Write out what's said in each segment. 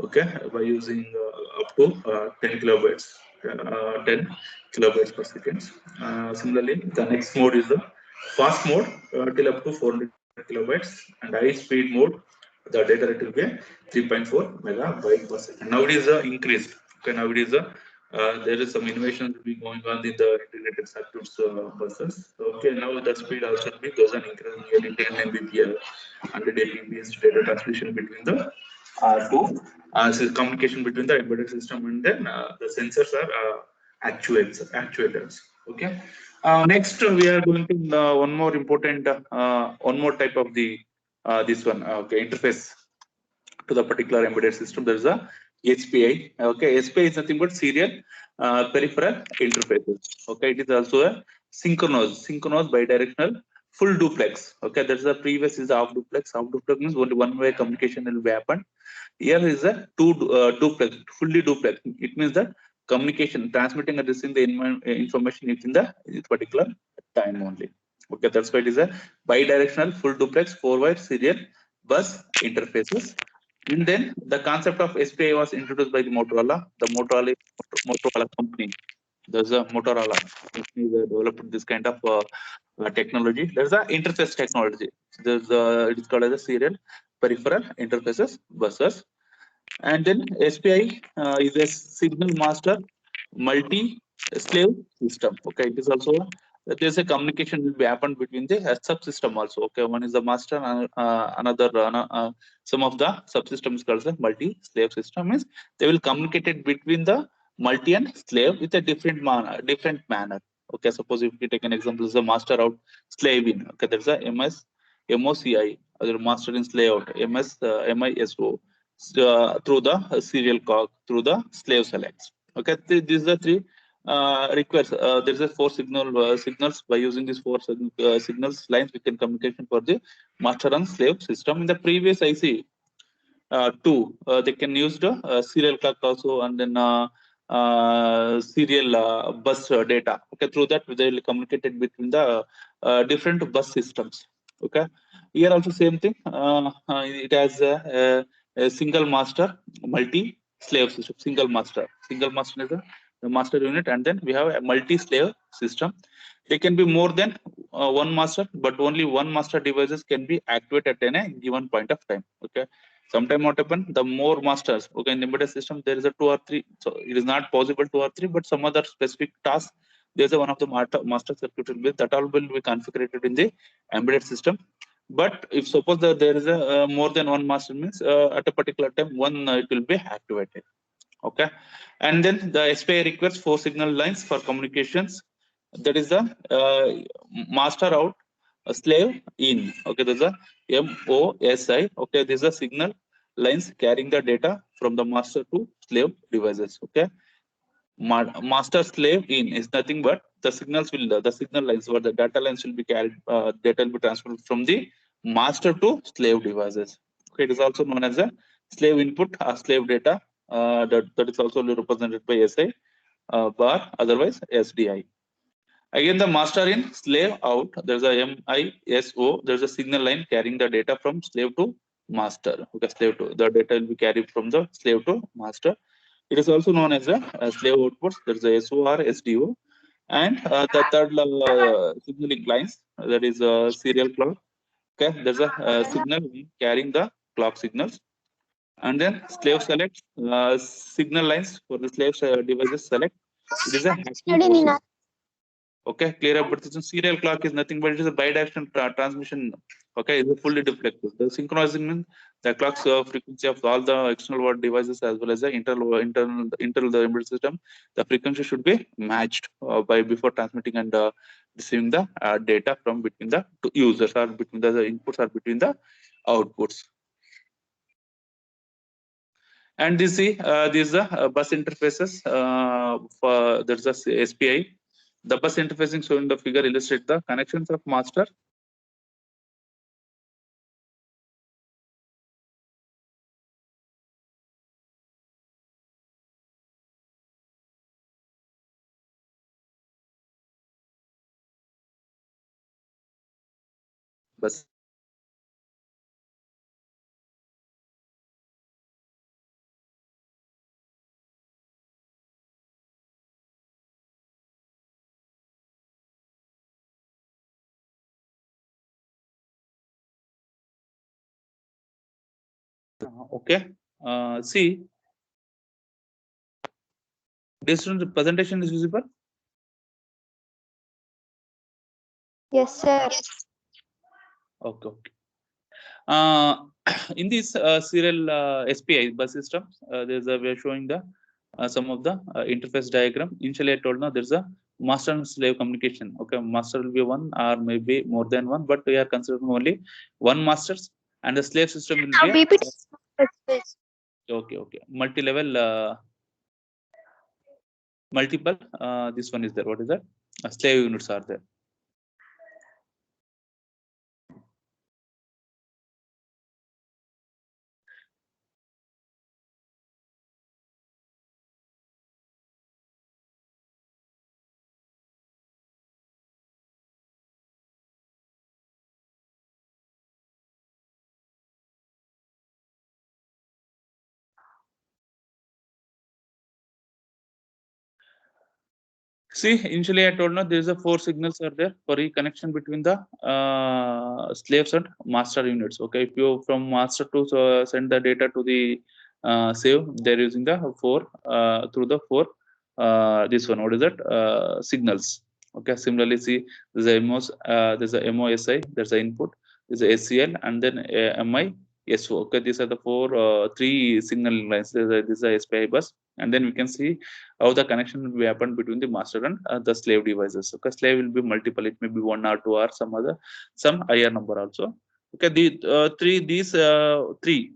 okay, by using up to 10 kilobytes, 10 kilobytes per second. Similarly, the next mode is the fast mode till up to 400 kilobytes, and high speed mode, the data rate will be 3.4 megabyte per second. Now it is increased. Okay, now it is there is some innovations will be going on in the integrated circuits buses. Okay, now the speed also will be goes on increasing nearly 10 Mbps, 100 Mbps data transmission between the two communication between the embedded system, and then the sensors are actuators. Okay. Next, we are going to one more important one more type of the this one okay interface to the particular embedded system. There is a SPI. Okay, SPI is nothing but serial peripheral interfaces. Okay, it is also a synchronous bidirectional full duplex. Okay, there's a previous is half duplex. Half duplex means only one way communication will be happen. Here is a duplex, fully duplex. It means that communication, transmitting and receiving the information within the particular time only. Okay, that's why it is a bidirectional full duplex 4-wire serial bus interfaces. And then the concept of SPI was introduced by the Motorola. The Motorola company. There's a Motorola company that developed this kind of technology. There's a interface technology. There's it is called as a serial peripheral interfaces buses. And then SPI is a signal master multi slave system. Okay, it is also there's a communication will be happened between the subsystem also. Okay, one is the master and another some of the subsystems called the multi slave system means they will communicate it between the multi and slave with a different manner. Okay, suppose if we take an example, is the master out slave in. Okay, there's a MOCI, other master in slave out MISO through the serial clock through the slave selects. Okay, these are three requires. There is a four signals. By using these four signals lines, we can communication for the master and slave system. In the previous IC two, they can use the serial clock also, and then serial bus data. Okay, through that they will communicate it between the different bus systems. Okay, here also same thing. It has a single master, multi slave system. Single master is the master unit, and then we have a multi slave system. There can be more than one master, but only one master devices can be activated at a given point of time. Okay, sometime what happen, the more masters, okay, in the embedded system there is a two or three, so it is not possible two or three, but some other specific task there's a one of the master circuit will be that all will be configured in the embedded system. But if suppose that there is a more than one master means at a particular time one it will be activated. Okay, and then the SPI requires four signal lines for communications. That is the master out, a slave in. Okay, there's a MOSI. Okay, these are signal lines carrying the data from the master to slave devices. Okay, master slave in is nothing but the signals will the signal lines or the data lines will be carried, data will be transferred from the master to slave devices. Okay, it is also known as a slave input or slave data. That is also represented by SI bar, otherwise SDI. Again, the master in, slave out, there's a MISO, there's a signal line carrying the data from slave to master. Okay, slave to the data will be carried from the slave to master. It is also known as a slave outputs. There's a SOR, SDO, and the third signaling lines, that is a serial clock. Okay, there's a signal carrying the clock signals, and then slave select signal lines for the slave devices select. It is a haptic process. Okay, clear up. But the serial clock is nothing but it is a bidirectional transmission. Okay, it's a fully deflective. The synchronizing means the clock's frequency of all the external world devices as well as the internal the embedded system. The frequency should be matched by before transmitting and receiving the data from between the two users or between the inputs or between the outputs. And this see these are bus interfaces for there's a SPI. The bus interfacing shown in the figure illustrate the connections of master bus Okay. See, this presentation is visible. Yes, sir. Okay. Okay. In this serial SPI bus system, we are showing the some of the interface diagram. Initially, I told now there's a master and slave communication. Okay, master will be one or maybe more than one, but we are considering only one masters, and the slave system will be a BPT. okay. Multi-level, multiple. This one is there. What is that? Slave units are there. See, initially I told now there is a 4 signals are there for each connection between the slaves and master units. Okay, if you from master to send the data to the save, they're using the 4 through the 4 this one. What is that? Signals. Okay, similarly, see there's a there's a MOSI, there's a input, there's a SCL, and then MISO. Okay, these are the 3 signal lines. This is a SPI bus, and then we can see how the connection will be happen between the master and the slave devices. Okay, slave will be multiple. It may be 1 or 2 or some higher number also. Okay, these three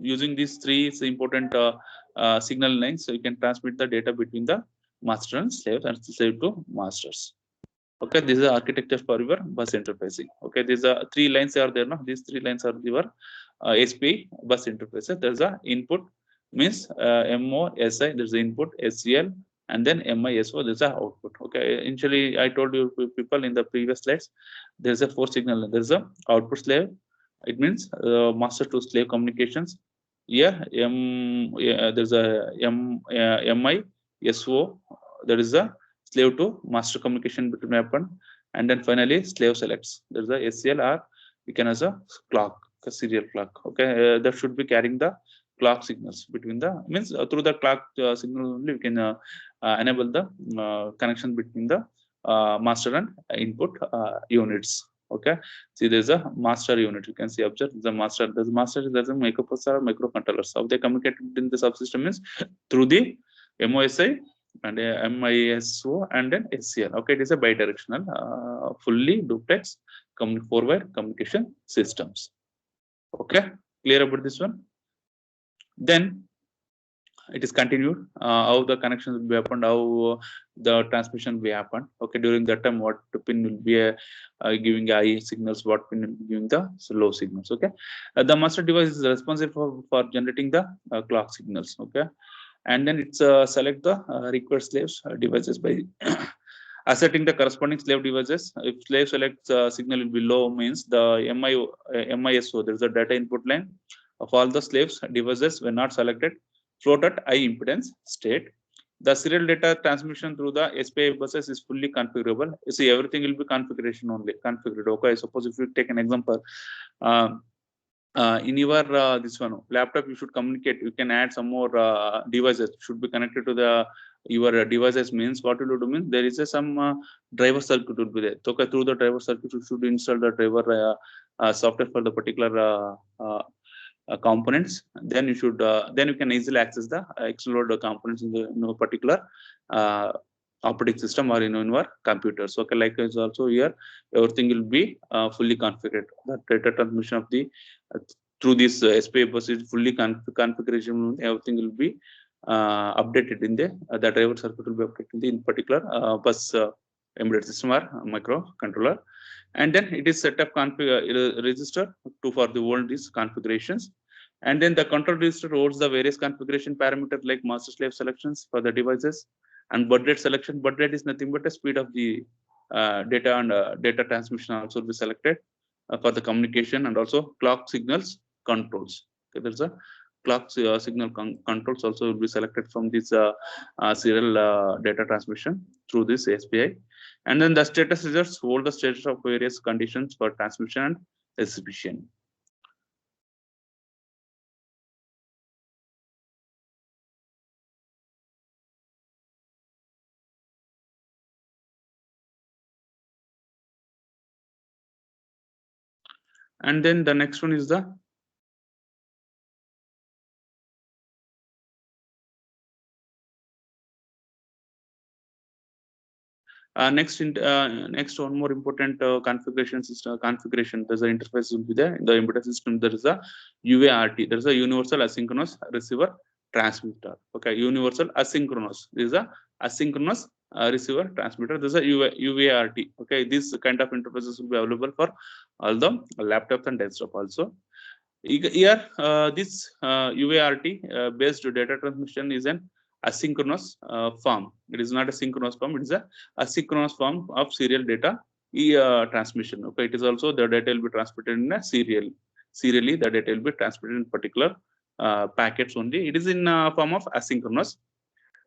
using these 3 is important signal lines, so you can transmit the data between the master and slave to masters. Okay, this is the architecture for your bus interfacing. Okay, these are 3 lines are there now. These 3 lines are your SPI bus interface. There's a input means MOSI, there's the input, SCL, and then MISO, there's a output. Okay, initially I told you people in the previous slides, there's a 4 signal. There's a output slave. It means master to slave communications. Yeah, there's a MISO. There is a slave to master communication between happen, and then finally slave selects. There's a SCL, or we can as a clock, a serial clock. Okay, that should be carrying the clock signals between the means through the clock signal only we can enable the connection between the master and input units. Okay, see there's a master unit. You can see observe the master. The master is a microprocessor or microcontrollers. How they communicate in the subsystem is through the MOSI and MISO and then SCL. Okay, it is a bidirectional, fully duplex forward communication systems. Okay, clear about this one? Then it is continued how the connections will be happened, how the transmission will be happened. Okay, during that time, what pin will be giving high signals, what pin will be giving the low signals. Okay, the master device is responsible for generating the clock signals. Okay, and then it's select the required slaves devices by asserting the corresponding slave devices. If slave selects signal will be low, means the MISO, there is a data input line of all the slaves devices were not selected, float at high impedance state. The serial data transmission through the SPI buses is fully configurable. You see, everything will be configuration only configured. Okay, suppose if you take an example, in your this one laptop, you should communicate. You can add some more devices should be connected to the your devices. Means what will do means there is some driver circuit will be there. Okay, through the driver circuit you should install the driver software for the particular components. Then you should then you can easily access the explore the components in the particular operating system or in your computers. Okay, like is also here everything will be fully configured. The data transmission of the through this SPI bus is fully configuration. Everything will be updated in the driver circuit will be updated in particular bus embedded system or microcontroller, and then it is set up register to for the all these configurations, and then the control register holds the various configuration parameters like master slave selections for the devices and baud rate selection. Baud rate is nothing but the speed of the data, and data transmission also will be selected for the communication, and also clock signals controls. Okay, there's a clock signal controls also will be selected from this serial data transmission through this SPI. And then the status results hold the status of various conditions for transmission and execution. And then the next one is the next one more important configuration system configuration. There's an interface will be there in the embedded system. There is a UART. There is a universal asynchronous receiver transmitter. Okay, universal asynchronous. This is a asynchronous receiver transmitter. This is a UART. Okay, this kind of interfaces will be available for all the laptops and desktop also. Here, this UART based data transmission is an asynchronous form. It is not a synchronous form. It is a asynchronous form of serial data transmission. Okay, it is also the data will be transmitted in a serially. The data will be transmitted in particular packets only. It is in form of asynchronous.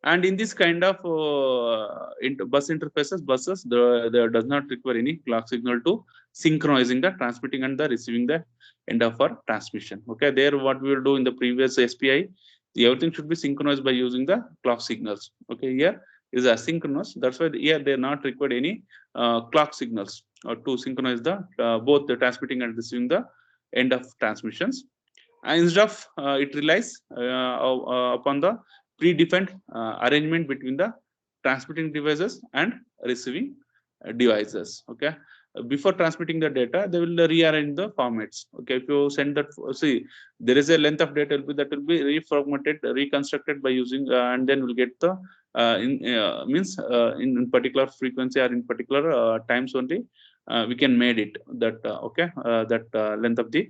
And in this kind of bus interfaces, buses, there does not require any clock signal to synchronizing the transmitting and the receiving the end of our transmission. Okay, there what we will do in the previous SPI, everything should be synchronized by using the clock signals. Okay, here is asynchronous. That's why here they are not required any clock signals to synchronize the both the transmitting and receiving the end of transmissions. And instead of it relies upon the predefined arrangement between the transmitting devices and receiving devices. Okay, before transmitting the data, they will rearrange the formats. Okay, if you send that, see, there is a length of data that will be reformatted, reconstructed by using, and then we'll get the in particular frequency or in particular times only we can made it that length of the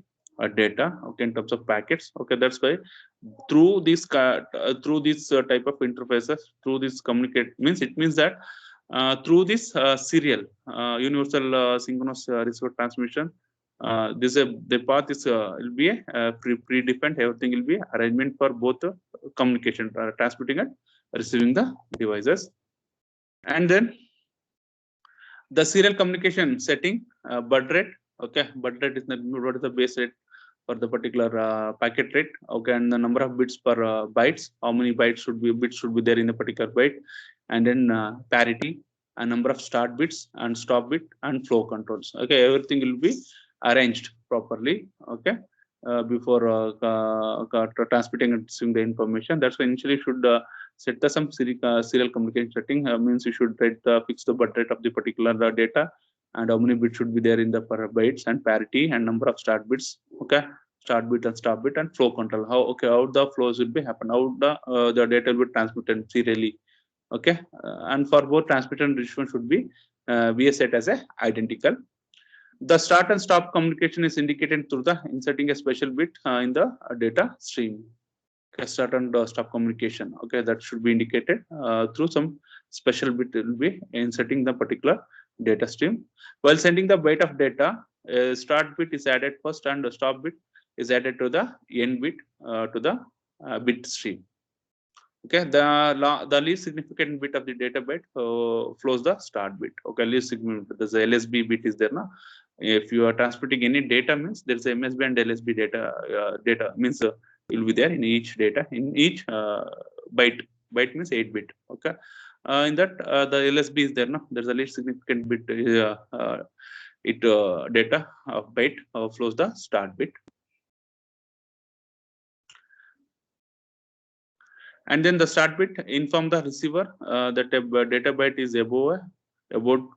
data, okay, in terms of packets. Okay, that's why through this type of interfaces, through this communicate means it means that through this serial universal synchronous receiver transmission, the path is will be a predefined. Everything will be arrangement for both communication, transmitting and receiving the devices. And then the serial communication setting, baud rate. Okay, baud rate is what is the base rate for the particular packet rate. Okay, and the number of bits per bytes. How many bits should be there in a particular byte, and then parity, a number of start bits and stop bit and flow controls. Okay, everything will be arranged properly. Okay, before transmitting and receiving the information. That's why initially should set the some serial communication setting. Means you should fix the baud rate of the particular data, and how many bits should be there in the per bytes, and parity and number of start bits. Okay, start bit and stop bit and flow control. How the flows will be happen, how the data will be transmitted serially. Okay, and for both transmit and receive should be set as a identical. The start and stop communication is indicated through the inserting a special bit in the data stream. Okay, start and stop communication. Okay, that should be indicated through some special bit will be inserting the particular data stream. While sending the byte of data, start bit is added first and the stop bit is added to the end bit to the bit stream. Okay, the least significant bit of the data byte flows the start bit. Okay, least significant, there's a LSB bit is there now. If you are transmitting any data, means there's a MSB and LSB data means will be there in each data in each byte. Byte means 8 bit. Okay, in that the LSB is there now. There's a least significant bit data of byte flows the start bit. And then the start bit inform the receiver that a data byte is about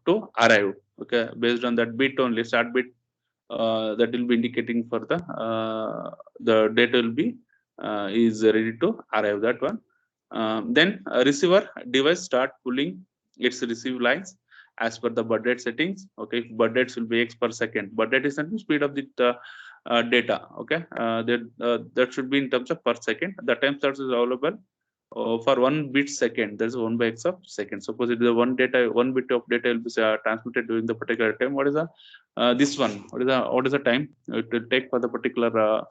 to arrive. Okay, based on that bit only, start bit that will be indicating for the data will be is ready to arrive, that one. Then receiver device start pulling its receive lines as per the baud rate settings. Okay, if baud rates will be x per second. Baud rate is the speed of the data. Okay, that should be in terms of per second. The time starts is available for 1 bit second. There's 1 by x of second. Suppose it is a 1 bit of data will be transmitted during the particular time. What is the this one? What is the time it will take for the particular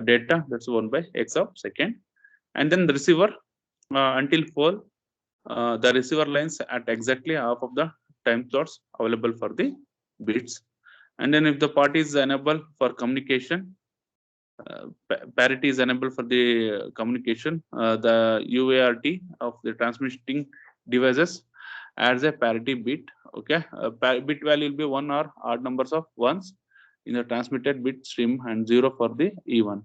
data? That's 1 by x of second. And then the receiver until fall the receiver lines at exactly half of the time slots available for the bits. And then if the part is enabled for communication, parity is enabled for the communication, the UART of the transmitting devices adds a parity bit. Okay, bit value will be 1 or odd numbers of ones, in the transmitted bit stream and 0 for the even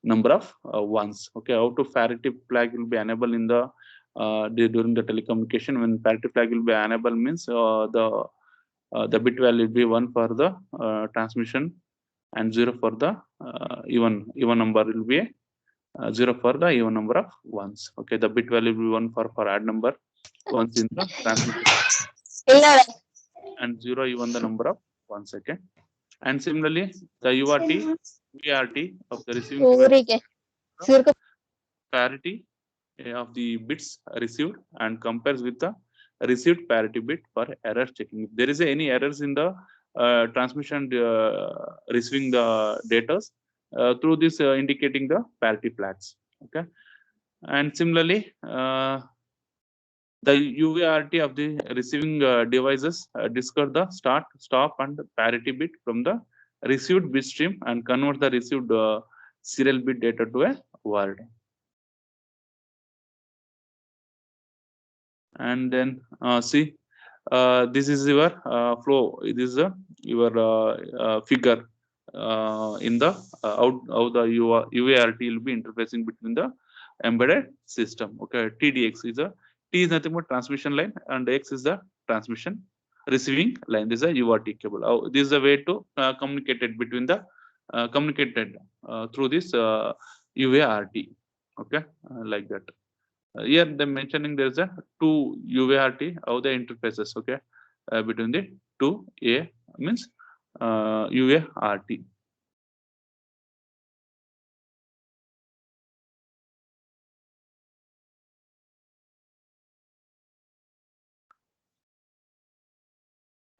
number of ones. Okay, how to parity flag will be enabled in the during the telecommunication. When parity flag will be enabled means the bit value will be 1 for the transmission and 0 for the even number will be 0 for the even number of ones. Okay, the bit value will be 1 for add number once in the transmission and 0 even the number of ones. Okay, and similarly the UART of the receiving parity of the bits received and compares with the received parity bit for error checking. If there is any errors in the transmission receiving the data through this indicating the parity flags. Okay, and similarly the UART of the receiving devices discard the start, stop, and parity bit from the received bit stream and convert the received serial bit data to a word. And then see, this is your flow. This is your figure in the how the UART will be interfacing between the embedded system. Okay, TDX is a T is nothing but transmission line, and X is the transmission receiving line. This is a UART cable. This is a way to communicate it between the communicated through this UART. Okay, like that. Here they're mentioning there's a two UART how the interfaces. Okay, between the two A means UART.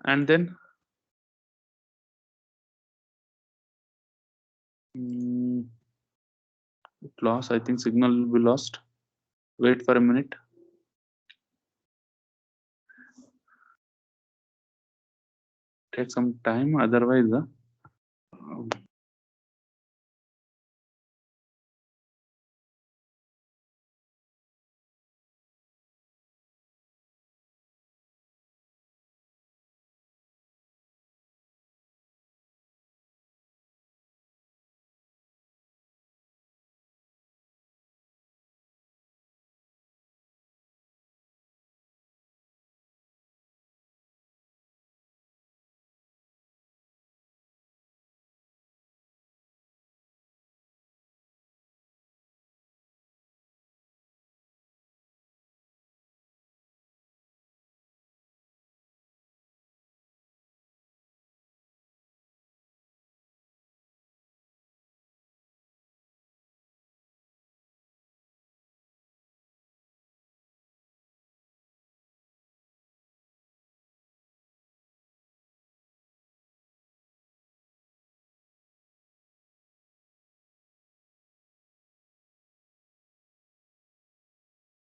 And then loss. I think signal will be lost. Wait for a minute. Take some time, otherwise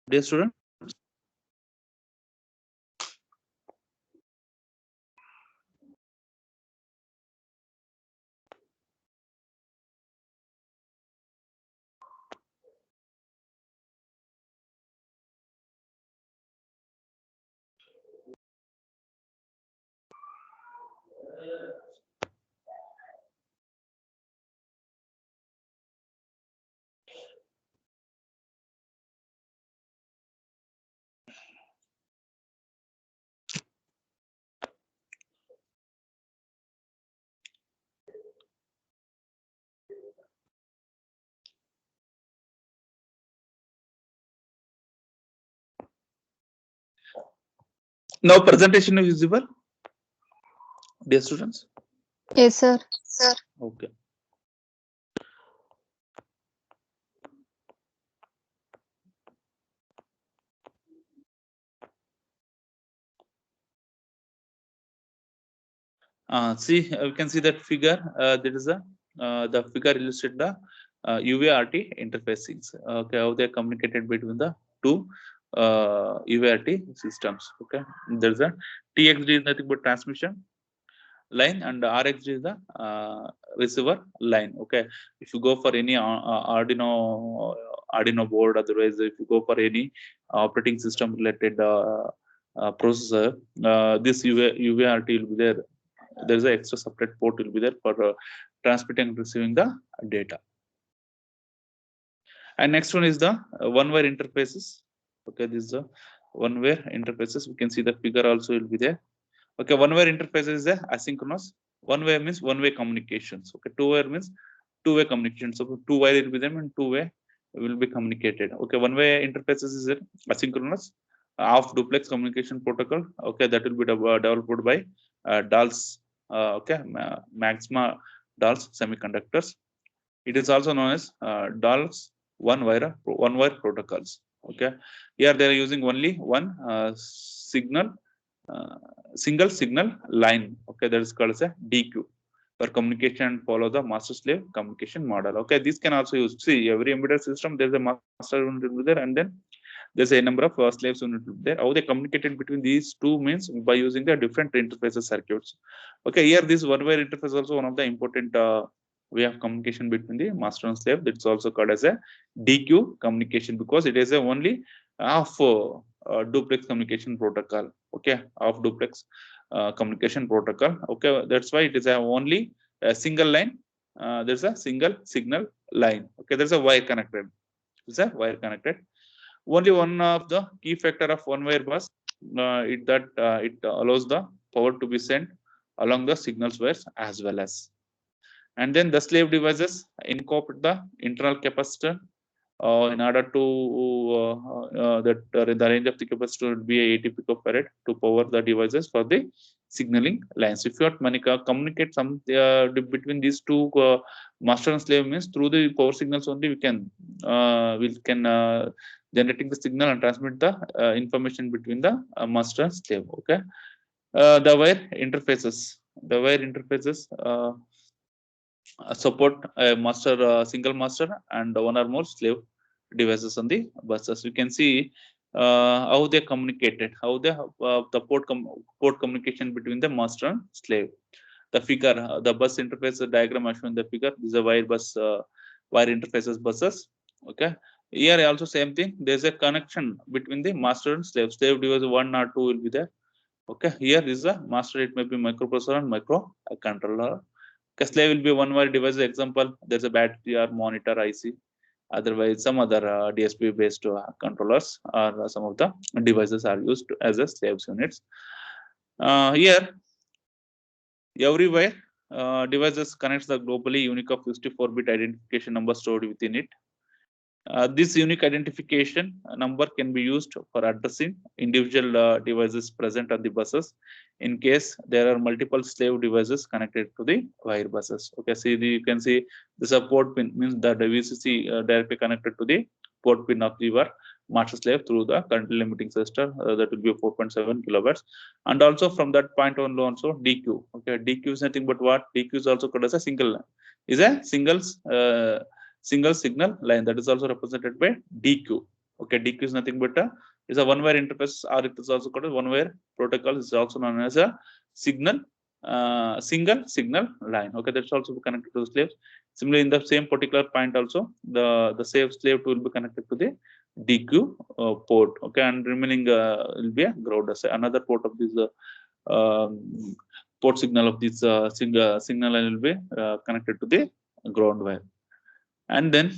dear student. Now presentation is visible, dear students. Yes, sir. Okay. See, we can see that figure. That is the figure illustrates the UART interfacings. Okay, how they are communicated between the two UART systems. Okay, there's a TXD is nothing but transmission line, and RXD is the receiver line. Okay, if you go for any Arduino board, otherwise if you go for any operating system related processor, this UART will be there. there is an extra separate port will be there for transmitting and receiving the data. And next one is the one-wire interfaces. Okay, this is the one-wire interfaces. We can see the figure also will be there. Okay, one-wire interfaces is a asynchronous. One-way means one-way communications. Okay, two-wire means two-way communication. So two-wire will be them and two-way will be communicated. Okay, one-way interfaces is a asynchronous off duplex communication protocol. Okay, that will be developed by Dulles. Okay, Maxima Dulles Semiconductors. It is also known as Dulles one-wire protocols. Okay, here they are using only one single signal line. Okay, that is called as a DQ for communication and follow the master-slave communication model. Okay, this can also use. See, every embedded system there is a master unit there, and then there's a number of slaves unit there. How they communicated between these two means by using the different interfaces circuits. Okay, here this one-wire interface is also one of the important way of communication between the master and slave. That's also called as a DQ communication because it is a only half duplex communication protocol. Okay, half duplex communication protocol. Okay, that's why it is a only a single line. There's a single signal line. Okay, there's a wire connected. It's a wire connected. Only one of the key factor of one-wire bus it allows the power to be sent along the signals wires as well as. And then the slave devices incorporate the internal capacitor in order to the range of the capacitor would be 80 picofarad to power the devices for the signaling lines. If you want to communicate some between these two master and slave means through the power signals only we can generating the signal and transmit the information between the master and slave. Okay, the wire interfaces support a master single master and one or more slave devices on the buses. You can see how they communicated, how the port communication between the master and slave. The figure, the bus interface diagram as shown in the figure. This is a wire bus, wire interfaces buses. Okay, here also same thing. There is a connection between the master and slave. Slave device 1 or 2 will be there. Okay, here is the master. It may be microprocessor and microcontroller. Okay, slave will be one-wire device. Example, there's a battery or monitor IC. Otherwise, some other DSP-based controllers or some of the devices are used as a slaves units. Here, everywhere devices connects the globally unique of 64-bit identification number stored within it. This unique identification number can be used for addressing individual devices present on the buses in case there are multiple slave devices connected to the wire buses. Okay, see you can see the support pin means that the VCC directly connected to the port pin of your master slave through the current limiting resistor that will be 4.7 kilohertz, and also from that point on also DQ. Okay, DQ is nothing but what? DQ is also called as a single single signal line that is also represented by DQ. Okay, DQ is nothing but is a one-wire interface, or it is also called as one-wire protocol. Is also known as a single signal line. Okay, that's also connected to the slaves. Similarly, in the same particular point also, the slave 2 will be connected to the DQ port. Okay, and remaining will be a ground as another port of this port signal of this signal line will be connected to the ground wire. And then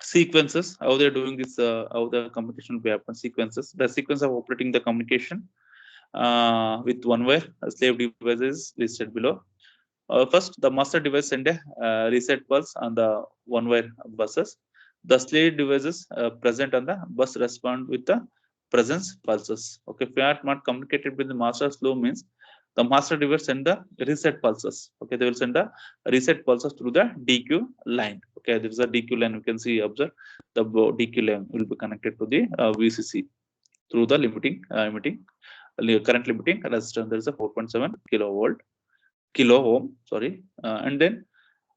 sequences, how they're doing this, how the communication will be happen. Sequences, the sequence of operating the communication with one-wire slave devices listed below. First, the master device send a reset pulse on the one-wire buses. The slave devices present on the bus respond with the presence pulses. Okay, if you are not communicated with the master slow means the master device send the reset pulses. Okay, they will send the reset pulses through the DQ line. Okay, there is a DQ line. You can see, observe the DQ line will be connected to the VCC through the limiting current limiting resistor. There is a 4.7 kilo ohm. Sorry, and then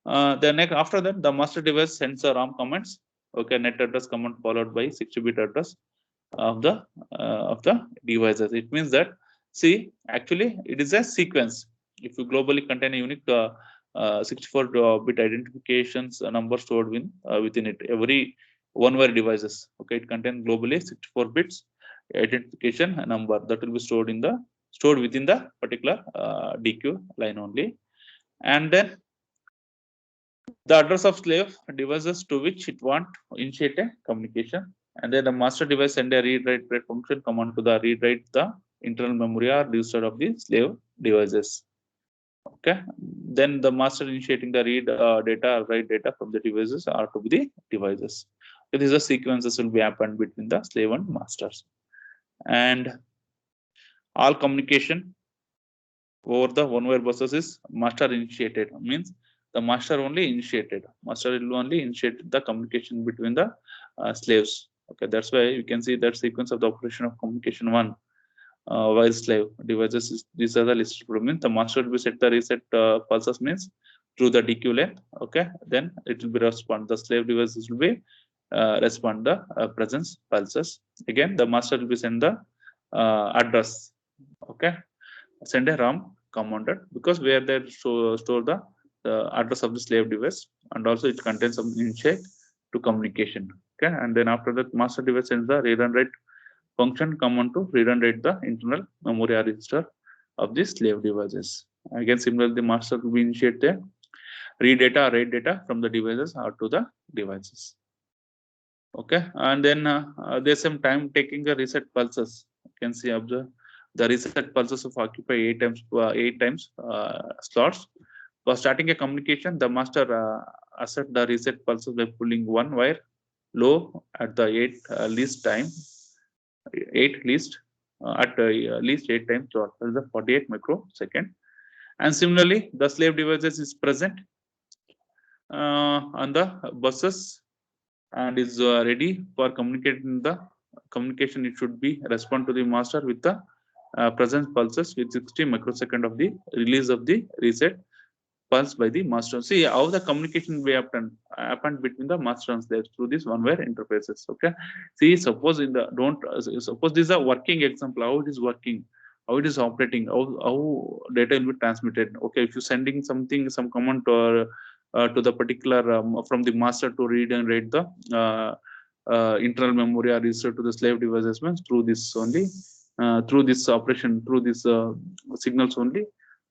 next after that the master device sends a ROM commands. Okay, net address command followed by 60-bit address of the devices. It means that, see, actually it is a sequence. If you globally contain a unique 64-bit identifications number stored within it, every one-wire devices. Okay, it contains globally 64 bits identification number that will be stored in the stored within the particular DQ line only. And then the address of slave devices to which it want initiate a communication, and then the master device send a read write function command to the read write the internal memory or register of the slave devices. Okay, then the master initiating the read data, write data from the devices or to the devices. So these are sequences will be happened between the slave and masters, and all communication over the one wire buses is master initiated, means the master only initiated. Master will only initiate the communication between the slaves. Okay, that's why you can see that sequence of the operation of communication one. While slave devices, these are the listed means the master will be set the reset pulses means through the DQ length. Okay, then it will be respond. The slave devices will be respond the presence pulses. Again, the master will be send the address. Okay, send a RAM commanded because where they store the address of the slave device, and also it contains some initiate to communication. Okay, and then after that, master device sends the read and write function command to read and write the internal memory register of the slave devices. Again, similarly, the master will be initiate the read data or write data from the devices or to the devices. Okay, and then there's some time taking the reset pulses. You can see observe the reset pulses of occupy 8 times slots. For starting a communication, the master assert the reset pulses by pulling one wire low at the 8 least time. 8 least at least 8 times slot. That is the 48 microsecond. And similarly, the slave devices is present on the buses and is ready for communicating the communication. It should be respond to the master with the presence pulses with 60 microsecond of the release of the reset pulse by the master. See how the communication will happened between the master and slaves through this one wire interfaces. Okay, see, suppose in the suppose this is a working example how it is working, how it is operating, how data will be transmitted. Okay, if you're sending something, some command to the particular from the master to read and write the internal memory or register to the slave devices means through this only, through this operation, through this signals only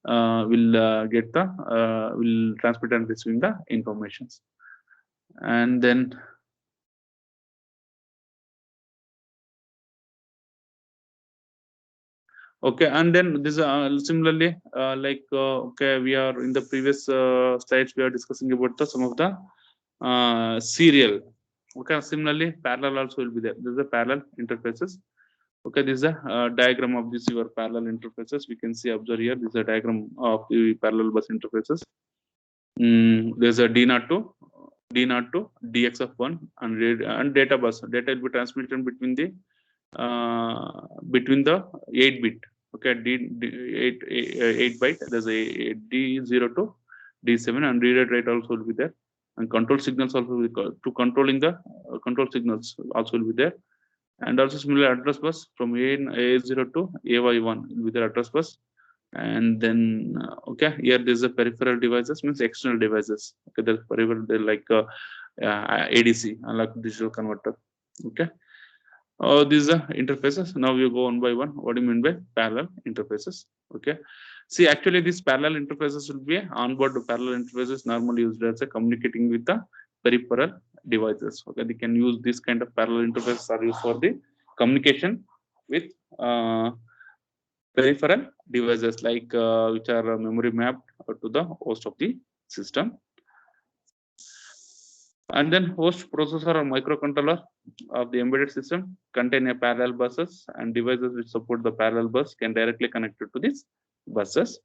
will get the will transmit and receiving the informations. And then okay, and then this similarly like okay, we are in the previous slides we are discussing about the some of the serial. Okay, similarly parallel also will be there. This is a parallel interfaces. Okay, this is a diagram of this your parallel interfaces. We can see observe here. This is a diagram of the parallel bus interfaces. There's a D02, DX of 1, and data bus. Data will be transmitted between the 8 bit. Okay, eight byte. There's a D0 to D7, and read and write also will be there. And control signals also will be to controlling the control signals also will be there. And also similar address bus from A0 to AY1 with the address bus. And then okay, here there's a peripheral devices means external devices. Okay, the peripheral like ADC, unlike digital converter. Okay, these are interfaces. Now we go one by one. What do you mean by parallel interfaces? Okay, see, actually these parallel interfaces will be onboard parallel interfaces normally used as a communicating with the peripheral devices. Okay, they can use this kind of parallel interfaces are used for the communication with peripheral devices like which are memory mapped to the host of the system. And then host processor or microcontroller of the embedded system contain a parallel buses, and devices which support the parallel bus can directly connect it to these buses.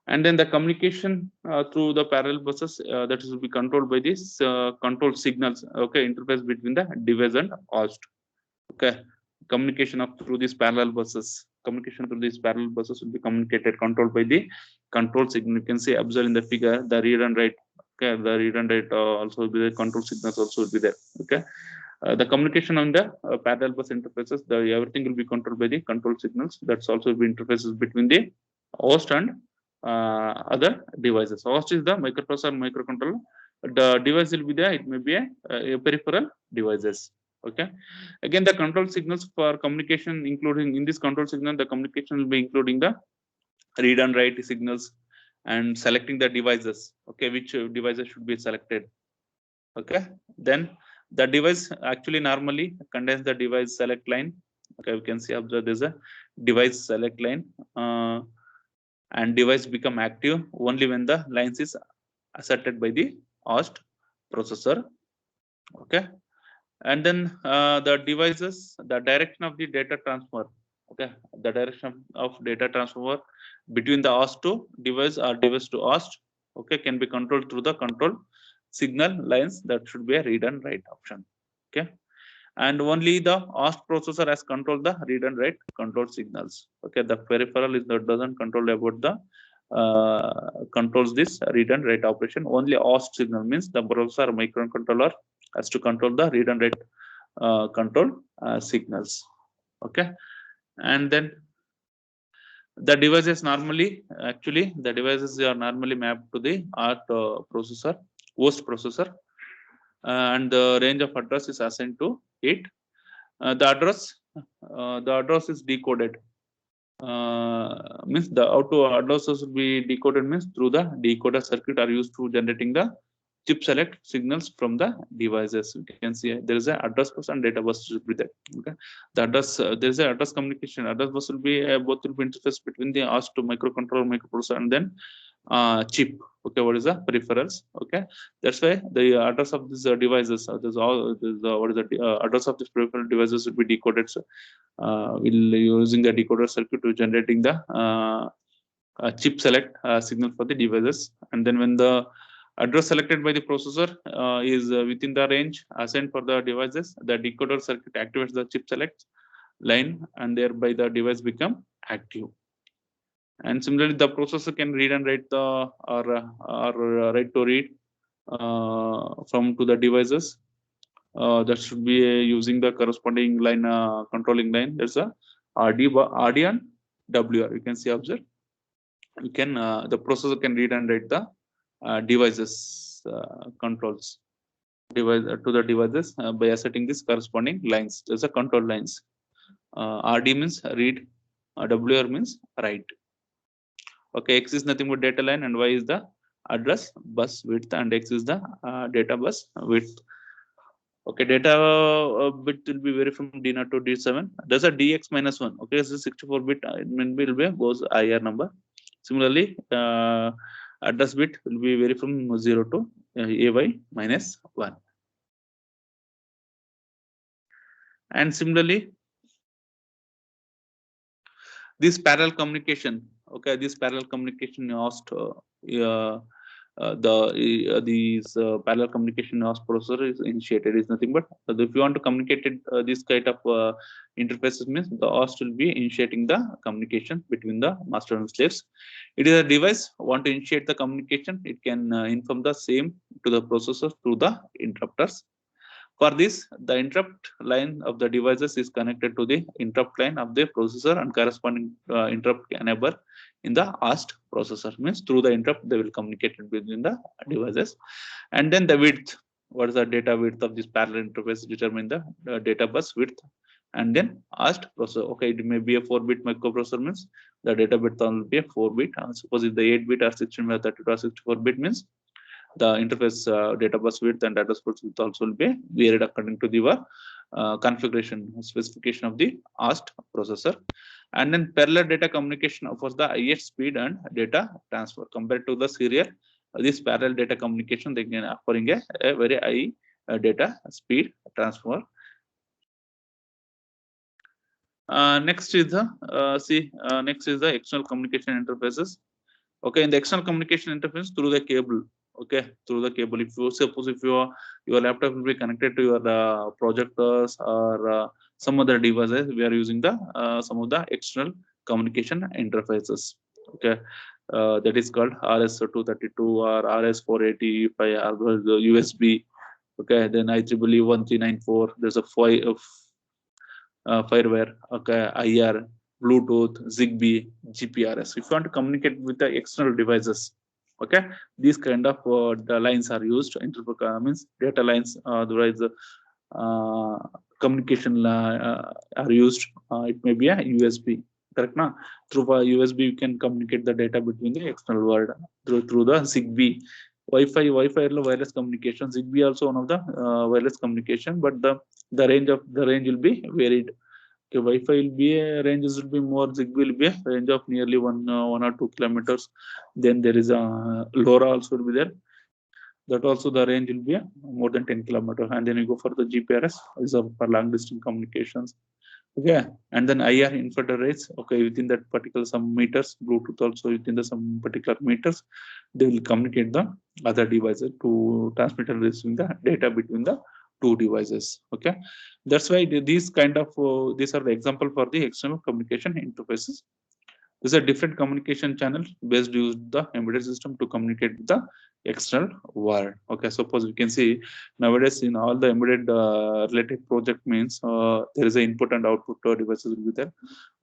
And then the communication through the parallel buses that will be controlled by these control signals. Okay, interface between the device and host. Okay, communication of through these parallel buses. Communication through these parallel buses will be communicated, controlled by the control signal. You can see observe in the figure the read and write. Okay, the read and write also will be there. Control signals also will be there. Okay, the communication on the parallel bus interfaces, everything will be controlled by the control signals. That's also will be interfaces between the host and other devices. Host is the microprocessor, microcontroller. The device will be there. It may be a peripheral devices. Okay, again the control signals for communication, including in this control signal, the communication will be including the read and write signals and selecting the devices. Okay, which devices should be selected. Okay, then the device actually normally contains the device select line. Okay, we can see, observe, there's a device select line, and device become active only when the lines is asserted by the host processor. Okay, and then the devices, the direction of the data transfer. Okay, the direction of data transfer between the host to device or device to host, okay, can be controlled through the control signal lines. That should be a read and write option. Okay, and only the host processor has control the read and write control signals. Okay, the peripheral is that doesn't control about the controls this read and write operation. Only host signal means the processor microcontroller has to control the read and write control signals. Okay, and then the devices normally, actually the devices are normally mapped to the processor, host processor, and the range of address is assigned to it. The address is decoded. Means the auto addresses will be decoded means through the decoder circuit are used to generating the chip select signals from the devices. You can see there is a address bus and data bus should be there. Okay, the address there is a address communication. Address bus will be both will be interface between the host to microcontroller, microprocessor, and then chip. Okay, what is the peripherals? Okay, that's why the address of these devices, there's all what is the address of these peripheral devices will be decoded. So, will using the decoder circuit to generating the chip select signal for the devices, and then when the address selected by the processor is within the range assigned for the devices, the decoder circuit activates the chip select line, and thereby the device become active. And similarly, the processor can read and write the or write to read from to the devices. That should be using the corresponding line controlling line. There's a RD and WR. You can see, observe. You can the processor can read and write the devices controls device to the devices by asserting these corresponding lines. There's a control lines. RD means read, WR means write. Okay, X is nothing but data line, and Y is the address bus width, and X is the data bus width. Okay, data bit will be vary from D0 to D7. There's a DX minus 1. Okay, so 64 bit it will be goes IR number. Similarly, address bit will be vary from 0 to AY minus 1. And similarly, this parallel communication. Okay, this parallel communication host these parallel communication host processor is initiated is nothing but if you want to communicate it, this kind of interfaces means the host will be initiating the communication between the master and slaves. It is a device want to initiate the communication, it can inform the same to the processor through the interrupters. For this, the interrupt line of the devices is connected to the interrupt line of the processor, and corresponding interrupt enabler in the host processor. Means through the interrupt they will communicate between the devices. And then the width, what is the data width of this parallel interface, determine the data bus width, and then host processor. Okay, it may be a 4-bit microprocessor means the data width will be a 4-bit. Suppose if the 8-bit or 16-bit or 32 or 64-bit means the interface data bus width and address bus width also will be varied according to the configuration specification of the host processor. And then parallel data communication offers the highest speed and data transfer compared to the serial. This parallel data communication they can offering a very high data speed transfer. Next is the next is the external communication interfaces. Okay, in the external communication interface through the cable. Okay, through the cable. If you suppose if your laptop will be connected to your projectors or some other devices, we are using the some of the external communication interfaces. Okay, that is called RS-232 or RS-485 or the USB. Okay, then IEEE 1394. There's a fireware. Okay, IR, Bluetooth, Zigbee, GPRS. If you want to communicate with the external devices, okay, these kind of the lines are used. Means data lines, otherwise communication are used. It may be a USB, correct now? Through USB you can communicate the data between the external world through the Zigbee. Wi-Fi wireless communication. Zigbee also one of the wireless communication, but the range will be varied. Okay, Wi-Fi will be a ranges will be more. Zigbee will be a range of nearly 1 or 2 kilometers. Then there is a LoRa also will be there. That also the range will be more than 10 kilometers. And then you go for the GPRS is for long distance communications. Okay, and then IR infrared arrays. Okay, within that particular some meters, Bluetooth also within the some particular meters, they will communicate the other devices to transmit and receiving the data between the two devices. Okay, that's why these kind of these are the example for the external communication interfaces. These are different communication channels based use the embedded system to communicate with the external world. Okay, suppose we can see nowadays in all the embedded related project means there is an input and output devices will be there.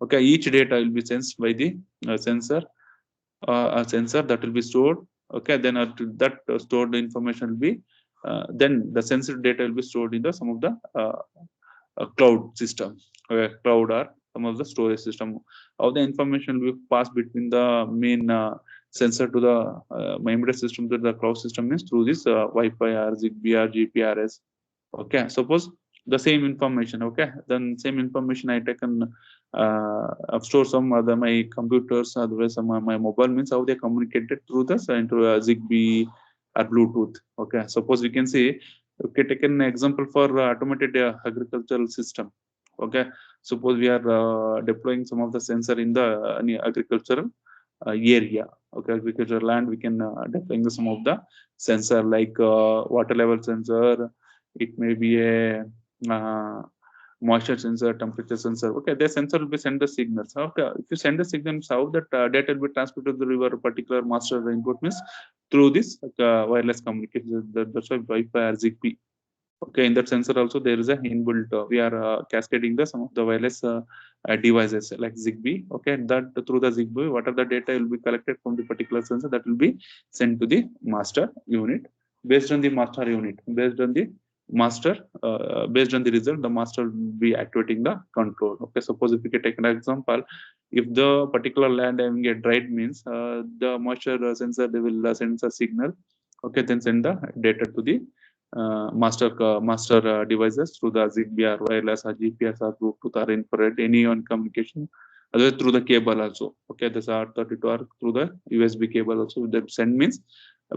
Okay, each data will be sensed by the sensor, a sensor that will be stored. Okay, then that stored information will be then the sensitive data will be stored in the some of the cloud system, cloud or some of the storage system. How the information will pass between the main sensor to the embedded system to the cloud system is through this Wi-Fi or Zigbee or GPRS. Okay, suppose the same information. Okay, then same information I taken store some other my computers, otherwise some my mobile means how they communicated through this into Zigbee or Bluetooth. Okay, suppose we can see. Okay, take an example for automated agricultural system. Okay, suppose we are deploying some of the sensor in the agricultural area. Okay, agricultural land, we can deploying some of the sensor like water level sensor. It may be a moisture sensor, temperature sensor. Okay, the sensor will be send the signals. Okay, if you send the signals, how that data will be transmitted to your particular master input means through this wireless communication. That's why Wi-Fi or Zigbee. Okay, in that sensor also there is a inbuilt. We are cascading the some of the wireless devices like Zigbee. Okay, that through the Zigbee, whatever the data will be collected from the particular sensor, that will be sent to the master unit. Based on the master unit, based on the master, based on the result, the master will be activating the control. Okay, suppose if we can take an example, if the particular land having a dried means the moisture sensor they will send a signal. Okay, then send the data to the master devices through the Zigbee or wireless or GPS or Bluetooth or infrared, any on communication, otherwise through the cable also. Okay, this R32 or through the USB cable also. That send means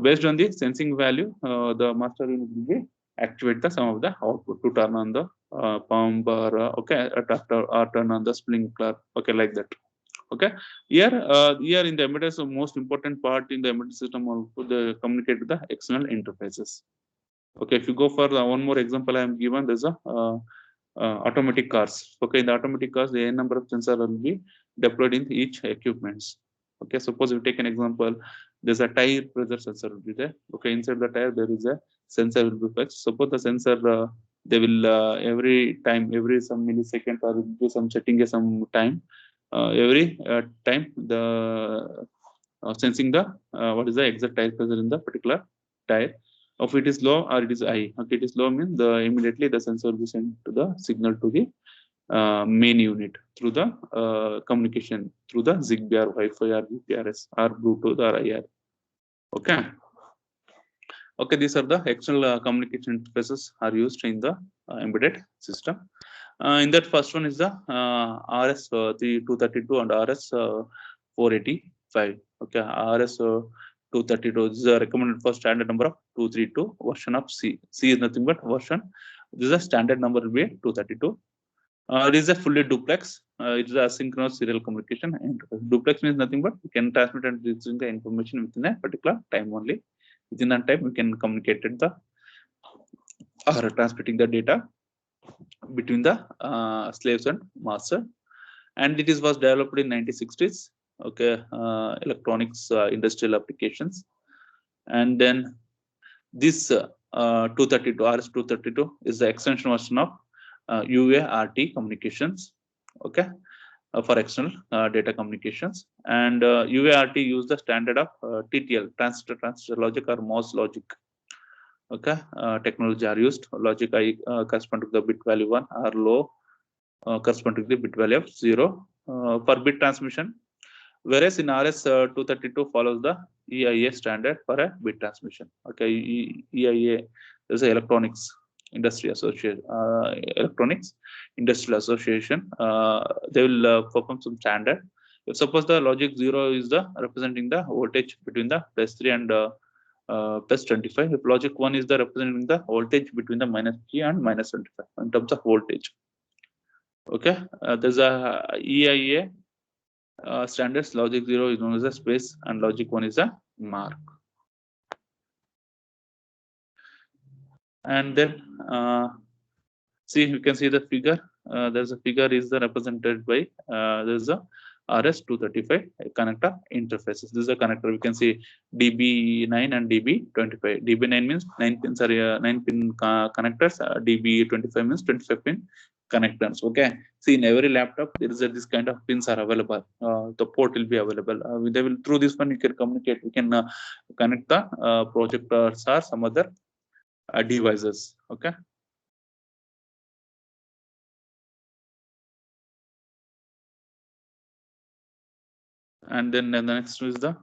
based on the sensing value, the master unit will be activate the some of the output to turn on the pump or okay, or turn on the sprinkler. Okay, like that. Okay, here in the embedded, so most important part in the embedded system also the communicate with the external interfaces. Okay, if you go for one more example, I am given there's a automatic cars. Okay, in the automatic cars, the n number of sensors will be deployed in each equipments. Okay, suppose you take an example, there's a tire pressure sensor will be there. Okay, inside the tire there is a sensor will be fixed. Suppose the sensor they will every time, every some millisecond or will be some setting some time, every time the sensing the what is the exact tire pressure in the particular tire. If it is low or it is high. Okay, it is low means the immediately the sensor will be sent to the signal to the main unit through the communication through the Zigbee or Wi-Fi or GPRS or Bluetooth or IR. Okay. Okay, these are the external communication interfaces are used in the embedded system. In that first one is the RS 232 and RS 485. Okay, RS 232 this is a recommended for standard number of 232 version of C. C is nothing but version. This is a standard number will be 232. It is a fully duplex. It is a asynchronous serial communication. And duplex means nothing but we can transmit and receive the information within a particular time only. Within that time, we can communicate the or transmitting the data between the slaves and master. And it was developed in 1960s. Okay, electronics industrial applications. And then this 232 RS232 is the extension version of UART communications. Okay, for external data communications. And UART use the standard of TTL, transistor logic or MOS logic. Okay, technology are used. Logic high correspond to the bit value 1, or low correspond to the bit value of 0 for bit transmission. Whereas in RS 232 follows the EIA standard for a bit transmission. Okay, EIA is a Electronics Industry Association, Electronics Industrial Association. They will perform some standard. If suppose the logic 0 is the representing the voltage between the +3 and +25. If logic 1 is the representing the voltage between the -3 and -25 in terms of voltage. Okay, there's a EIA standards. Logic 0 is known as a space and logic 1 is a mark. And then see, you can see the figure. There's a figure is represented by there's a RS235 connector interfaces. This is a connector. We can see DB9 and DB25. DB9 means 9 pins are 9 pin connectors. DB25 means 25 pin connectors. Okay. See, in every laptop there is this kind of pins are available. The port will be available. They will through this one you can communicate. We can connect the projectors or some other devices. Okay. And then the next is the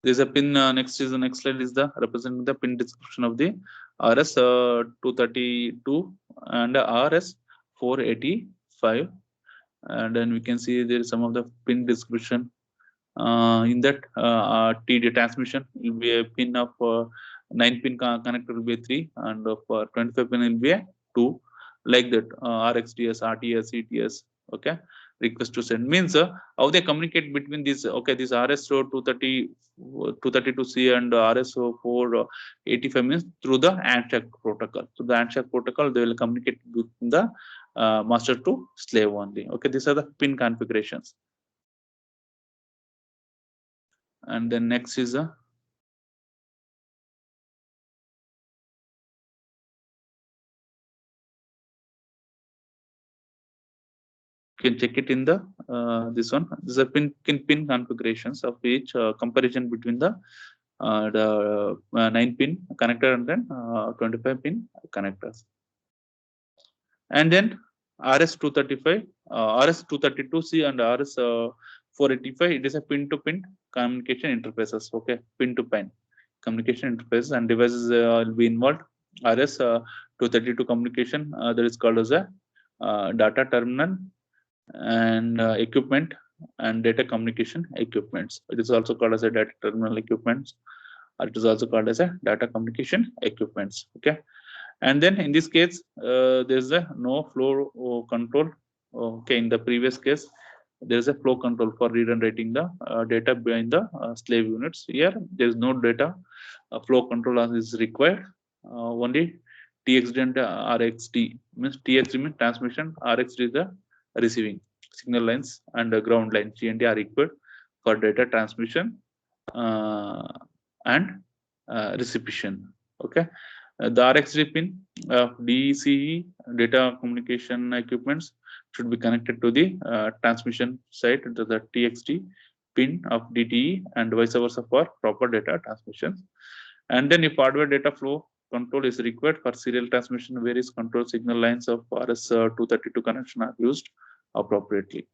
there's a pin. Next is the next slide is the representing the pin description of the RS 232 and RS 485, and then we can see there is some of the pin description. In that TD transmission will be a pin of 9 pin connector will be 3, and of 25 pin will be a 2, like that. RxDS, RTS, ETS. Okay, request to send means how they communicate between these. Okay, this RS 232C and RS 485 means through the handshake protocol. Through the handshake protocol, they will communicate with the master to slave only. Okay, these are the pin configurations. And then next is a you can check it in the this one. This is a pin configurations of each comparison between the 9 pin connector and then 25 pin connectors. And then RS235, RS232C and RS485, it is a pin-to-pin communication interfaces. Okay, pin-to-pin communication interfaces, and devices will be involved. RS232 communication that is called as a data terminal and equipment and data communication equipments. It is also called as a data terminal equipments, or it is also called as a data communication equipments. Okay. And then in this case, there's a no flow control. Okay, in the previous case, there's a flow control for read and writing the data behind the slave units. Here, there's no data flow control as is required. Only TXD and RXD means TXD means transmission, RXD is the receiving signal lines, and the ground line GND are required for data transmission and reception. Okay. The RxD pin of DCE data communication equipments should be connected to the transmission side to the TXD pin of DTE and vice versa for proper data transmission. And then if hardware data flow control is required for serial transmission, various control signal lines of RS232 connection are used appropriately.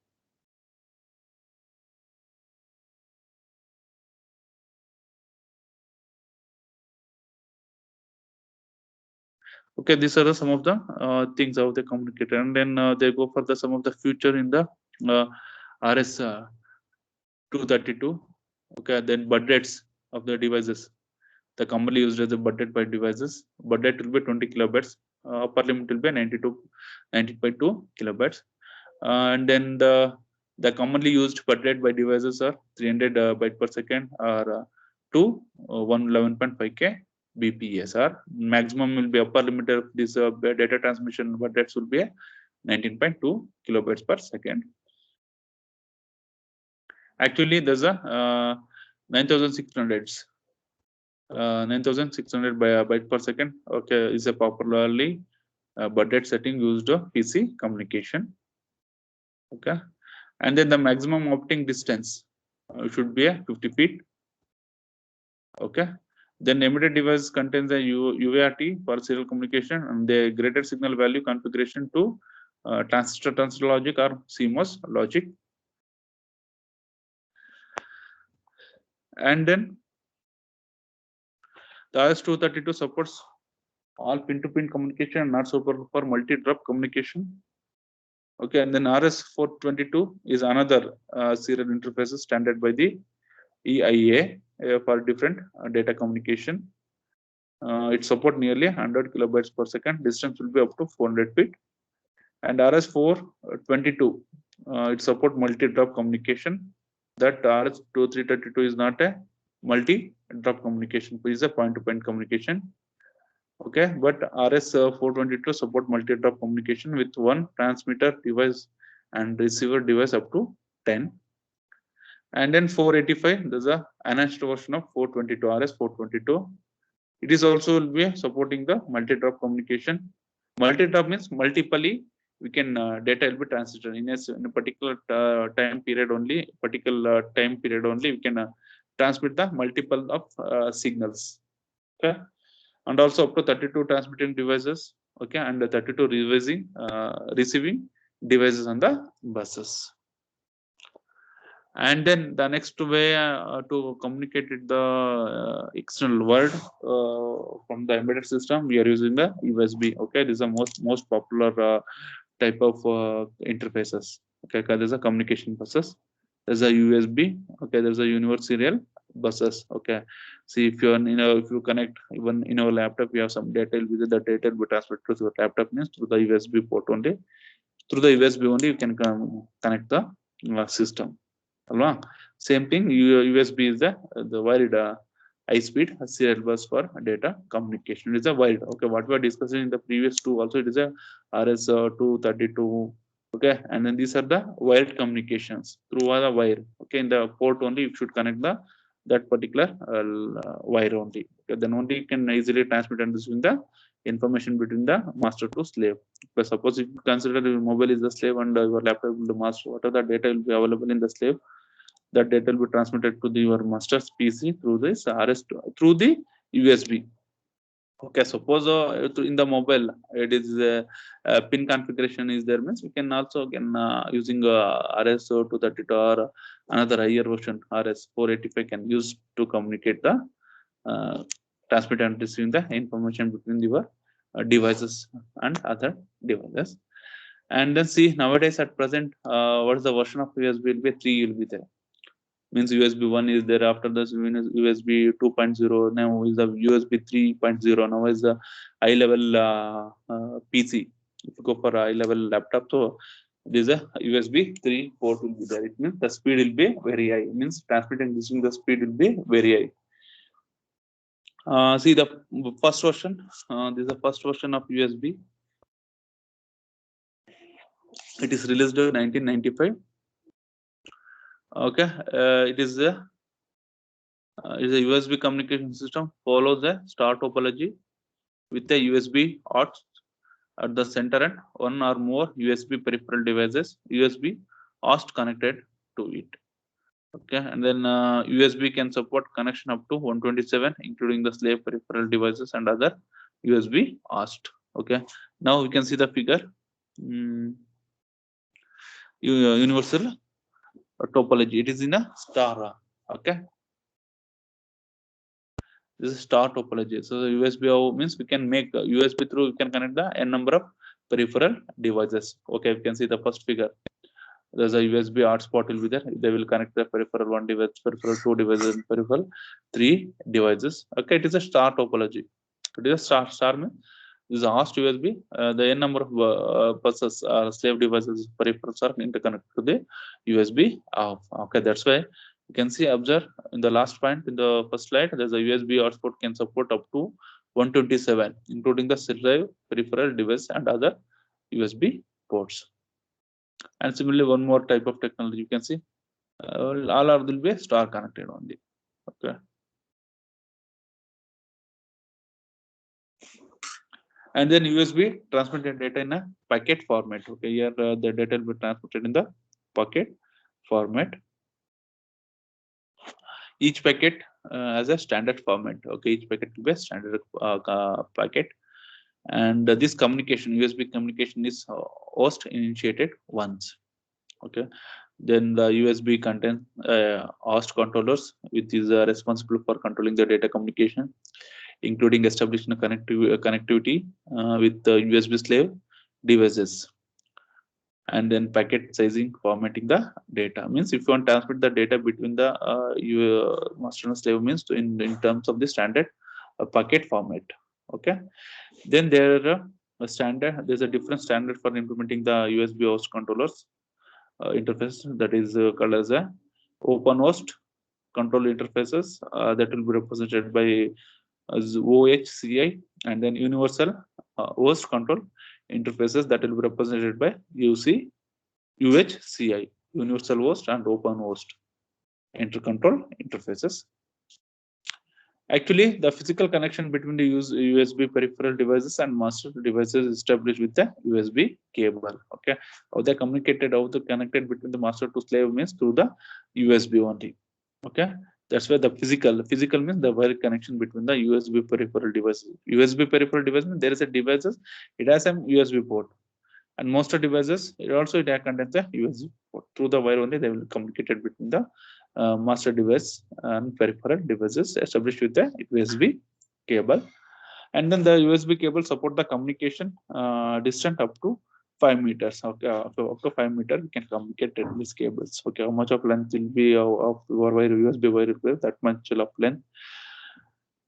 Okay, these are some of the things how they communicate, and then they go for the some of the future in the RS232. Okay, then baud rates of the devices. The commonly used as a baud rate by devices. Baud rate will be 20 kilobytes. Upper limit will be 90.2 kilobytes. And then the commonly used baud rate by devices are 300 byte per second or to 111.5K BPS, or maximum will be upper limit of this data transmission baud rates will be 19.2 kilobytes per second. Actually, there's a 9600s. 9600 byte per second. Okay, is a popularly baud rate setting used PC communication. Okay, and then the maximum opting distance should be a 50 feet. Okay. Then emitted device contains a UART for serial communication and the graded signal value configuration to transistor logic or CMOS logic. And then the RS-232 supports all pin-to-pin communication and not support for multi-drop communication. Okay, and then RS-422 is another serial interfaces standard by the EIA for different data communication. It supports nearly 100 kilobytes per second. Distance will be up to 400 feet. And RS-422, it supports multi-drop communication. That RS-2332 is not a multi-drop communication, it is a point-to-point communication. Okay, but RS-422 support multi-drop communication with one transmitter device and receiver device up to 10. And then 485, there's a enhanced version of 422, RS-422. It is also will be supporting the multi-drop communication. Multi-drop means multiply we can data will be transmitted in a particular time period only. We can transmit the multiple of signals. Okay, and also up to 32 transmitting devices. Okay, and 32 receiving devices on the buses. And then the next way to communicate with the external world from the embedded system, we are using the USB. Okay, this is the most popular type of interfaces. Okay, there's a communication buses. There's a USB. Okay, there's a universal serial buses. Okay, see if you're if you connect even in our laptop, we have some data. With the data will be transferred to your laptop means through the USB port only. Through the USB only you can connect the system. Same thing, USB is the wired high speed serial bus for data communication. It is a wired. Okay, what we are discussing in the previous two also, it is a RS-232. Okay, and then these are the wired communications through the wire. Okay, in the port only you should connect that particular wire only. Okay, then only you can easily transmit and receive the information between the master to slave. But suppose if you consider your mobile is the slave and your laptop is the master, whatever the data will be available in the slave, that data will be transmitted to your master's PC through this through the USB. Okay, suppose in the mobile it is pin configuration is there means we can also using RS-232 or another higher version RS-485 can use to communicate the transmit and receiving the information between your devices and other devices. And then see nowadays at present what is the version of USB will be 3 will be there. Means USB 1 is there, after this USB 2.0, now is the USB 3.0, now is the high level PC. If you go for a high level laptop, so this is a USB 3 port will be there. It means the speed will be very high. It means transmitting using the speed will be very high. See the first version. This is the first version of USB. It is released in 1995. Okay, it is a USB communication system, follows the star topology with a USB OTS at the center and one or more USB peripheral devices, USB OST connected to it. Okay, and then USB can support connection up to 127, including the slave peripheral devices and other USB OST. Okay, now we can see the figure. Universal topology. It is in a star. Okay, this is star topology. So the USB means we can make USB through, we can connect the n number of peripheral devices. Okay, you can see the first figure. There's a USB hotspot will be there. They will connect the peripheral 1 device, peripheral 2 devices, and peripheral 3 devices. Okay, it is a star topology. It is a star means this is a host USB. The n number of buses slave devices peripherals are interconnected to the USB off. Okay, that's why you can see, observe in the last point in the first slide, there's a USB hotspot can support up to 127, including the slave peripheral device and other USB ports. And similarly, one more type of technology you can see, all of them will be star connected only. Okay. And then USB transmitted data in a packet format. Okay, here the data will be transmitted in the packet format. each packet has a standard format. Okay, each packet will be a standard packet, and this communication, USB communication, is host initiated once. Okay, then the USB contains host controllers, which is responsible for controlling the data communication, including establishing a connectivity with the USB slave devices, and then packet sizing, formatting the data. Means if you want to transmit the data between the master and slave, means in terms of the standard packet format. Okay, then there are there's a different standard for implementing the USB host controllers interface, that is called as a open host control interfaces, that will be represented by as OHCI, and then universal host control interfaces, that will be represented by UHCI, universal host and open host intercontrol interfaces. Actually, the physical connection between the USB peripheral devices and master devices is established with the USB cable. Okay, how they communicated, how they connected between the master to slave means through the USB only. Okay, that's where the physical means the wire connection between the USB peripheral devices. USB peripheral device means there is a devices, it has some USB port, and most of devices it contains a USB port. Through the wire only they will communicate between the master device and peripheral devices established with the USB cable. And then the USB cable support the communication distant up to 5 meters. Okay, up to 5 meters we can communicate in these cables. Okay, how much of length will be of your wire, USB wire require, that much of length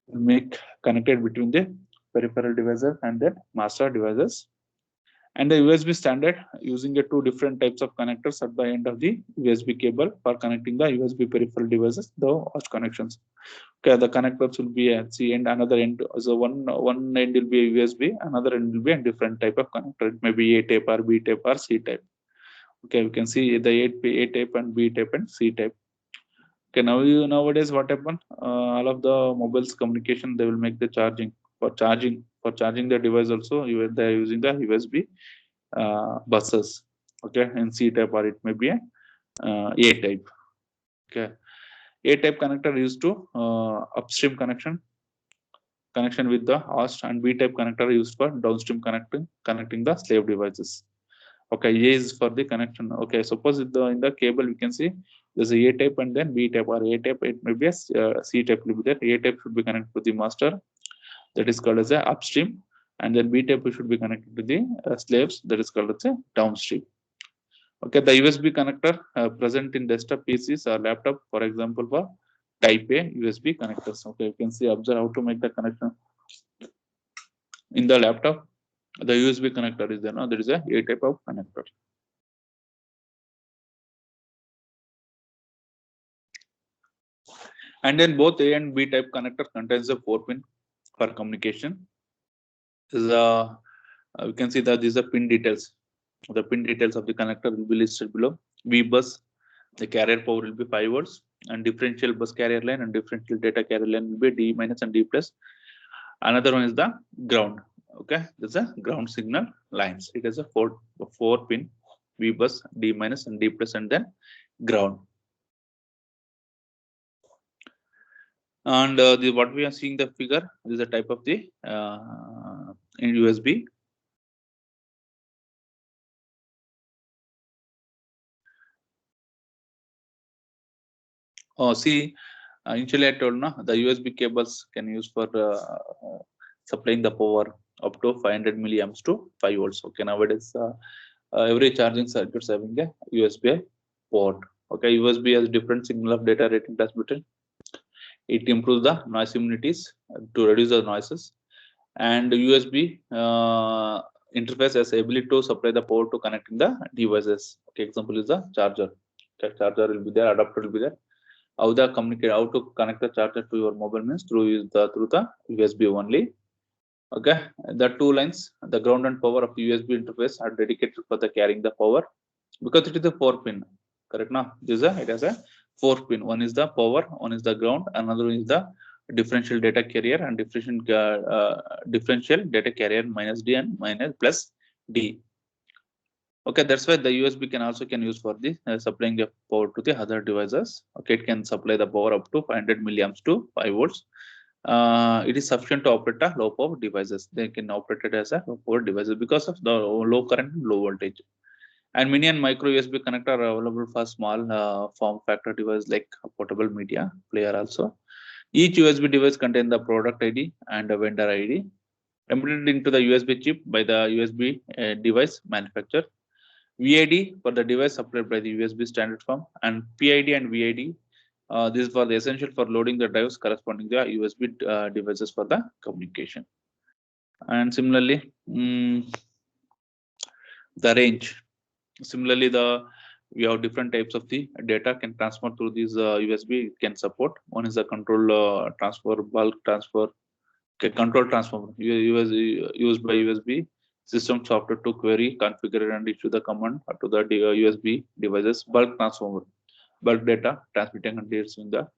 will make connected between the peripheral devices and the master devices. And the USB standard using the two different types of connectors at the end of the USB cable for connecting the USB peripheral devices, the host connections. Okay, the connectors will be at the end, another end. So one end will be a USB, another end will be a different type of connector. It may be A type or B type or C type. Okay, we can see the A type and B type and C type. Okay, nowadays what happened? All of the mobiles communication, they will make the charging for charging the device also. They are using the USB buses. Okay, in C type or it may be A type. Okay, A type connector used to upstream connection with the host, and B type connector used for downstream connecting the slave devices. Okay, A is for the connection. Okay, suppose in the cable we can see there's a type and then B type, or A type it may be a C type will be there. A type should be connected to the master, that is called as a upstream, and then B type should be connected to the slaves, that is called as a downstream. Okay, the USB connector present in desktop PCs or laptop, for example, for type A USB connectors. Okay, you can see, observe how to make the connection in the laptop. The USB connector is there. Now there is a type of connector. And then both A and B type connector contains a 4-pin for communication. We can see that these are pin details. The pin details of the connector will be listed below. V bus, the carrier power will be 5 volts, and differential bus carrier line and differential data carrier line will be D minus and D plus. Another one is the ground. Okay, there's a ground signal lines. It has a 4-pin V bus, D minus and D plus, and then ground. And what we are seeing the figure, this is a type of the in USB. Oh, see, initially I told no, the USB cables can use for supplying the power up to 500 milliamps to 5 volts. Okay, nowadays every charging circuit is having a USB port. Okay, USB has different signal of data rating transmitter. It improves the noise immunities to reduce the noises, and USB interface has ability to supply the power to connecting the devices. Okay, example is the charger. The charger will be there, adapter will be there. How to connect the charger to your mobile means through the USB only. Okay, the two lines, the ground and power of the USB interface, are dedicated for the carrying the power, because it is a 4-pin. Correct now? It has a 4-pin. One is the power, one is the ground, another is the differential data carrier, and differential data carrier minus D and minus plus D. Okay, that's why the USB can also use for the supplying the power to the other devices. Okay, it can supply the power up to 500 milliamps to 5 volts. It is sufficient to operate a low power devices. They can operate it as a low power devices because of the low current and low voltage. And mini and micro USB connector are available for small form factor device like a portable media player also. Each USB device contains the product ID and a vendor ID embedded into the USB chip by the USB device manufacturer. VID for the device supplied by the USB standard form, and PID and VID. This is for the essential for loading the drives corresponding to the USB devices for the communication. And similarly, the range. Similarly, we have different types of the data can transfer through these USB. It can support. One is the control transfer, bulk transfer, control transformer used by USB system software to query, configure, and issue the command to the USB devices. Bulk transformer, bulk data transmitting and receiving the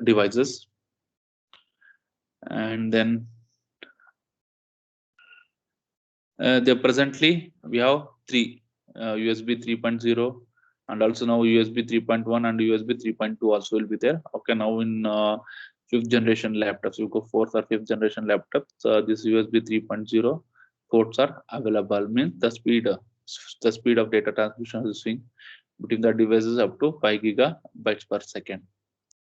devices. And then presently we have three USB 3.0 and also now USB 3.1 and USB 3.2 also will be there. Okay, now in fifth generation laptops, you go fourth or fifth generation laptops, this USB 3.0 ports are available. Means the speed of data transmission is swing between the devices up to 5 gigabytes per second.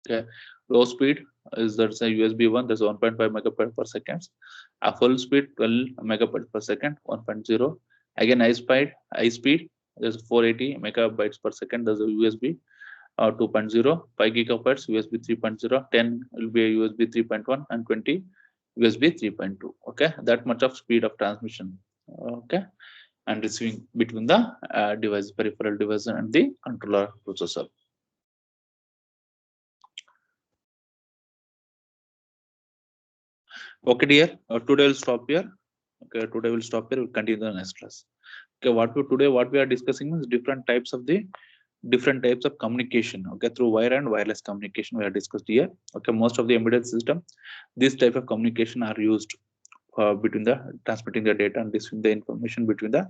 Okay, low speed is that's a USB 1, that's 1.5 megabytes per second. A full speed 12 megabytes per second, 1.0. Again, high speed there's 480 megabytes per second. There's a USB 2.0, 5 gigabytes USB 3.0, 10 will be a USB 3.1, and 20 USB 3.2. Okay, that much of speed of transmission. Okay, and receiving between the device, peripheral device, and the controller processor. Okay, dear. Today we'll stop here. Okay, today we'll stop here. We'll continue the next class. Okay, what we are discussing is different types of communication. Okay, through wire and wireless communication we are discussed here. Okay, most of the embedded system, this type of communication are used between the transmitting the data and receiving the information between the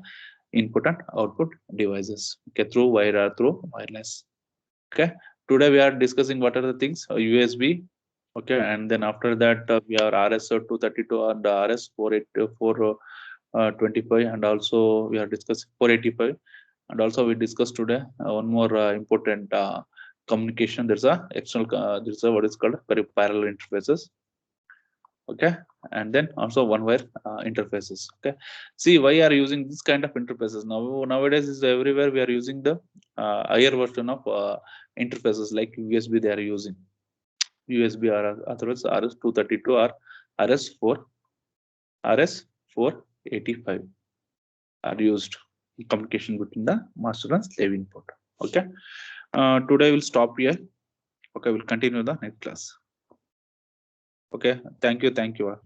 input and output devices. Okay, through wire or through wireless. Okay, today we are discussing what are the things USB. Okay, and then after that we have RS-232 and RS-425, and also we are discussing 485, and also we discussed today one more important communication. There's a what is called parallel interfaces. Okay, and then also one wire interfaces. Okay, see why are using this kind of interfaces nowadays is everywhere we are using the higher version of interfaces like USB they are using. USB or otherwise RS-232 or RS-485 are used in communication between the master and slave input. Okay, today we'll stop here. Okay, we'll continue the next class. Okay, thank you all.